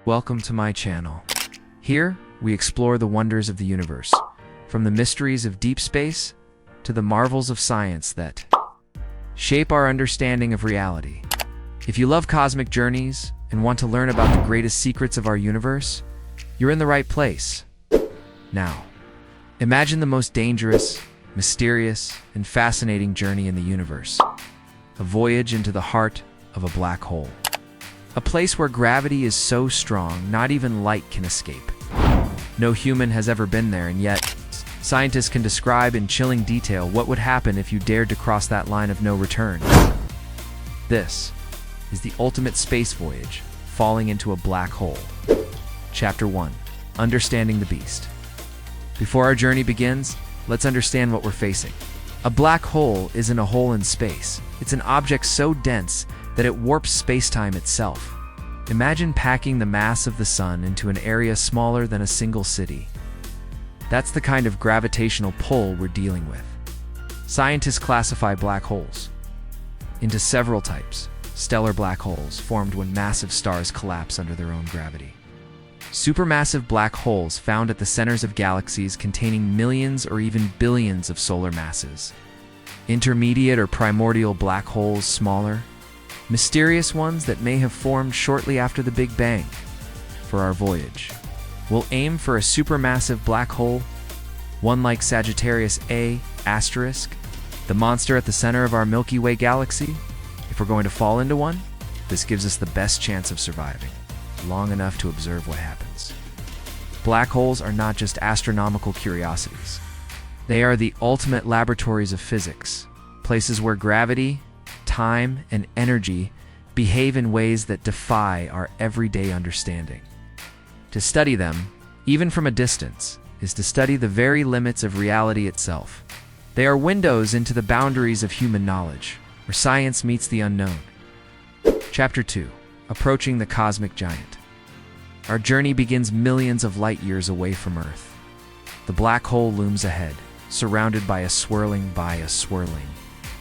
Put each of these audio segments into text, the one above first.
Welcome to my channel. Here, we explore the wonders of the universe, from the mysteries of deep space to the marvels of science that shape our understanding of reality. If you love cosmic journeys and want to learn about the greatest secrets of our universe, you're in the right place. Now, imagine the most dangerous, mysterious, and fascinating journey in the universe. A voyage into the heart of a black hole. A place where gravity is so strong, not even light can escape. No human has ever been there, and yet, scientists can describe in chilling detail what would happen if you dared to cross that line of no return. This is the ultimate space voyage, falling into a black hole. Chapter 1. Understanding the Beast. Before our journey begins, let's understand what we're facing. A black hole isn't a hole in space. It's an object so dense that it warps space-time itself. Imagine packing the mass of the sun into an area smaller than a single city. That's the kind of gravitational pull we're dealing with. Scientists classify black holes into several types. Stellar black holes, formed when massive stars collapse under their own gravity. Supermassive black holes, found at the centers of galaxies containing millions or even billions of solar masses. Intermediate or primordial black holes, smaller, mysterious ones that may have formed shortly after the Big Bang. For our voyage, we'll aim for a supermassive black hole, one like Sagittarius A*, the monster at the center of our Milky Way galaxy. If we're going to fall into one, this gives us the best chance of surviving, long enough to observe what happens. Black holes are not just astronomical curiosities. They are the ultimate laboratories of physics, places where gravity, time, and energy behave in ways that defy our everyday understanding. To study them, even from a distance, is to study the very limits of reality itself. They are windows into the boundaries of human knowledge, where science meets the unknown. Chapter 2. Approaching the Cosmic Giant. Our journey begins millions of light years away from Earth. The black hole looms ahead, surrounded by a swirling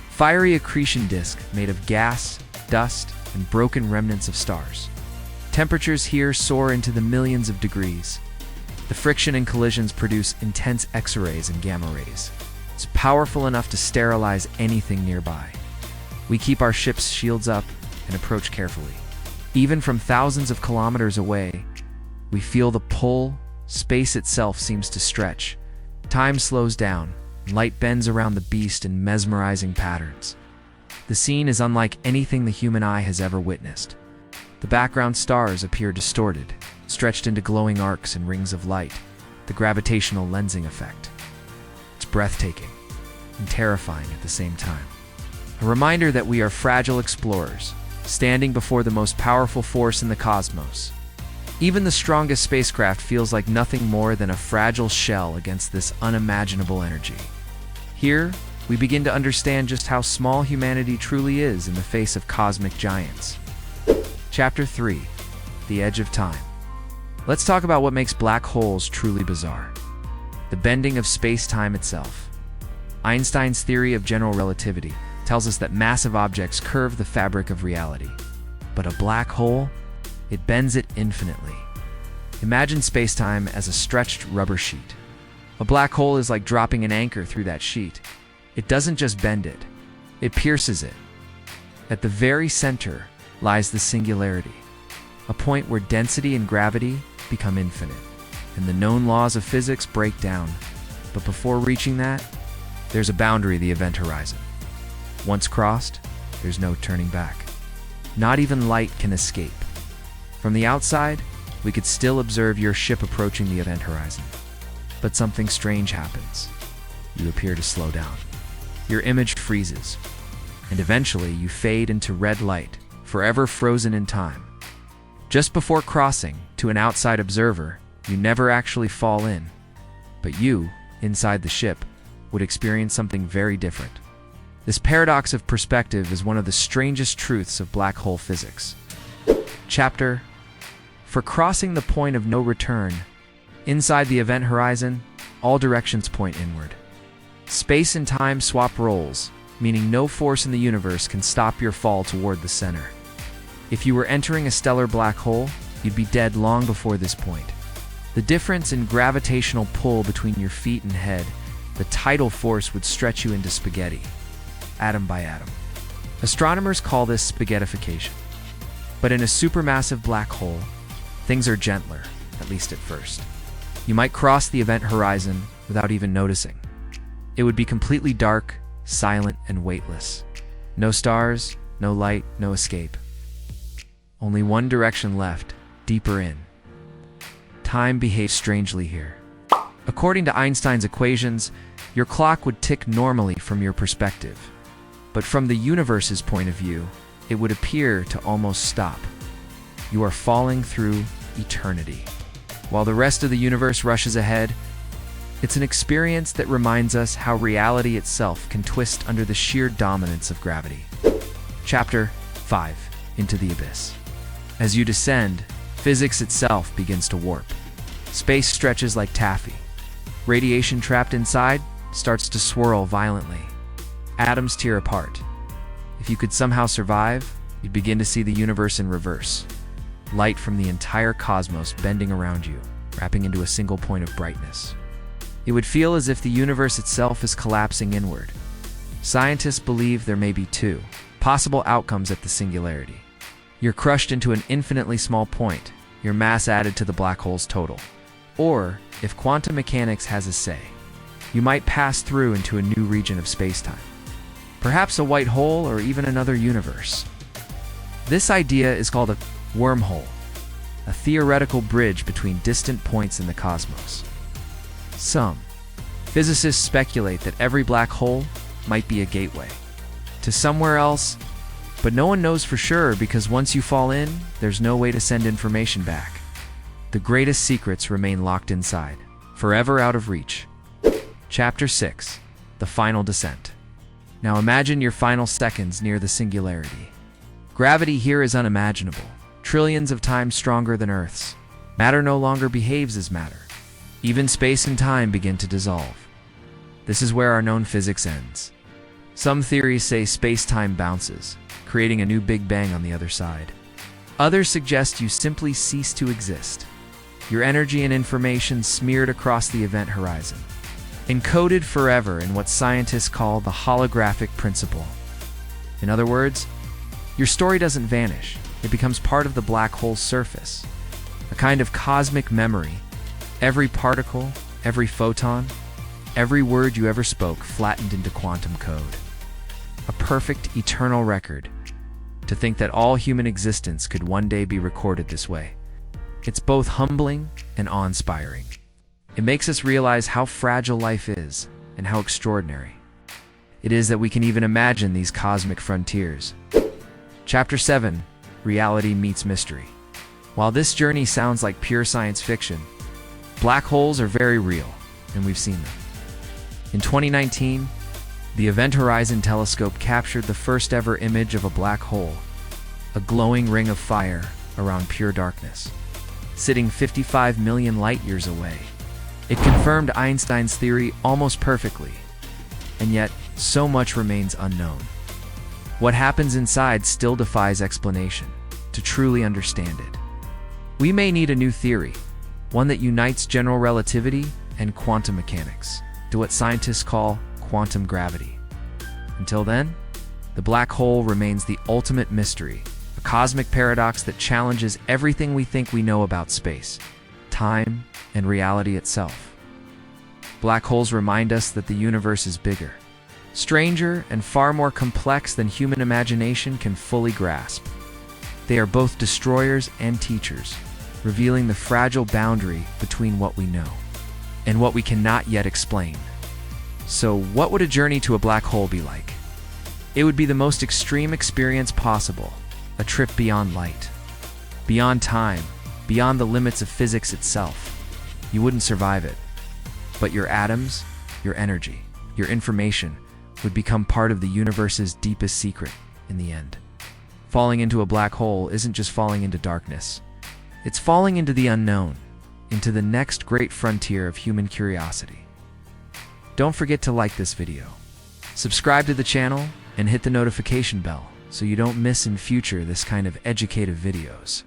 fiery accretion disk made of gas, dust, and broken remnants of stars. Temperatures here soar into the millions of degrees. The friction and collisions produce intense X-rays and gamma rays. It's powerful enough to sterilize anything nearby. We keep our ship's shields up and approach carefully. Even from thousands of kilometers away, we feel the pull. Space itself seems to stretch. Time slows down. Light bends around the beast in mesmerizing patterns. The scene is unlike anything the human eye has ever witnessed. The background stars appear distorted, stretched into glowing arcs and rings of light, the gravitational lensing effect. It's breathtaking and terrifying at the same time. A reminder that we are fragile explorers, standing before the most powerful force in the cosmos. Even the strongest spacecraft feels like nothing more than a fragile shell against this unimaginable energy. Here, we begin to understand just how small humanity truly is in the face of cosmic giants. Chapter 3. The Edge of Time. Let's talk about what makes black holes truly bizarre. The bending of space-time itself. Einstein's theory of general relativity tells us that massive objects curve the fabric of reality. But a black hole? It bends it infinitely. Imagine space-time as a stretched rubber sheet. A black hole is like dropping an anchor through that sheet. It doesn't just bend it, it pierces it. At the very center lies the singularity, a point where density and gravity become infinite, and the known laws of physics break down. But before reaching that, there's a boundary, the event horizon. Once crossed, there's no turning back. Not even light can escape. From the outside, we could still observe your ship approaching the event horizon. But something strange happens. You appear to slow down. Your image freezes, and eventually you fade into red light, forever frozen in time. Just before crossing, to an outside observer, you never actually fall in. But you, inside the ship, would experience something very different. This paradox of perspective is one of the strangest truths of black hole physics. Chapter: For crossing the point of no return. Inside the event horizon, all directions point inward. Space and time swap roles, meaning no force in the universe can stop your fall toward the center. If you were entering a stellar black hole, you'd be dead long before this point. The difference in gravitational pull between your feet and head, the tidal force, would stretch you into spaghetti, atom by atom. Astronomers call this spaghettification. But in a supermassive black hole, things are gentler, at least at first. You might cross the event horizon without even noticing. It would be completely dark, silent, and weightless. No stars, no light, no escape. Only one direction left, deeper in. Time behaves strangely here. According to Einstein's equations, your clock would tick normally from your perspective. But from the universe's point of view, it would appear to almost stop. You are falling through eternity. While the rest of the universe rushes ahead, it's an experience that reminds us how reality itself can twist under the sheer dominance of gravity. Chapter 5. Into the Abyss. As you descend, physics itself begins to warp. Space stretches like taffy. Radiation trapped inside starts to swirl violently. Atoms tear apart. If you could somehow survive, you'd begin to see the universe in reverse. Light from the entire cosmos bending around you, wrapping into a single point of brightness. It would feel as if the universe itself is collapsing inward. Scientists believe there may be two possible outcomes at the singularity. You're crushed into an infinitely small point, your mass added to the black hole's total. Or, if quantum mechanics has a say, you might pass through into a new region of spacetime. Perhaps a white hole or even another universe. This idea is called a wormhole, a theoretical bridge between distant points in the cosmos. Some physicists speculate that every black hole might be a gateway to somewhere else, but no one knows for sure because once you fall in, there's no way to send information back. The greatest secrets remain locked inside, forever out of reach. Chapter 6. The Final Descent. Now imagine your final seconds near the singularity. Gravity here is unimaginable, trillions of times stronger than Earth's. Matter no longer behaves as matter. Even space and time begin to dissolve. This is where our known physics ends. Some theories say space-time bounces, creating a new Big Bang on the other side. Others suggest you simply cease to exist. Your energy and information smeared across the event horizon, encoded forever in what scientists call the holographic principle. In other words, your story doesn't vanish, it becomes part of the black hole's surface, a kind of cosmic memory. Every particle, every photon, every word you ever spoke flattened into quantum code. A perfect, eternal record. To think that all human existence could one day be recorded this way. It's both humbling and awe-inspiring. It makes us realize how fragile life is and how extraordinary it is that we can even imagine these cosmic frontiers. Chapter 7. Reality meets mystery. While this journey sounds like pure science fiction, black holes are very real, and we've seen them. In 2019, the Event Horizon Telescope captured the first ever image of a black hole, a glowing ring of fire around pure darkness, sitting 55 million light-years away. It confirmed Einstein's theory almost perfectly, and yet so much remains unknown. What happens inside still defies explanation. To truly understand it, we may need a new theory, one that unites general relativity and quantum mechanics to what scientists call quantum gravity. Until then, the black hole remains the ultimate mystery, a cosmic paradox that challenges everything we think we know about space, time, and reality itself. Black holes remind us that the universe is bigger, stranger, and far more complex than human imagination can fully grasp. They are both destroyers and teachers, revealing the fragile boundary between what we know and what we cannot yet explain. So, what would a journey to a black hole be like? It would be the most extreme experience possible, a trip beyond light, beyond time, beyond the limits of physics itself. You wouldn't survive it, but your atoms, your energy, your information would become part of the universe's deepest secret in the end. Falling into a black hole isn't just falling into darkness. It's falling into the unknown, into the next great frontier of human curiosity. Don't forget to like this video, subscribe to the channel, and hit the notification bell so you don't miss in future this kind of educative videos.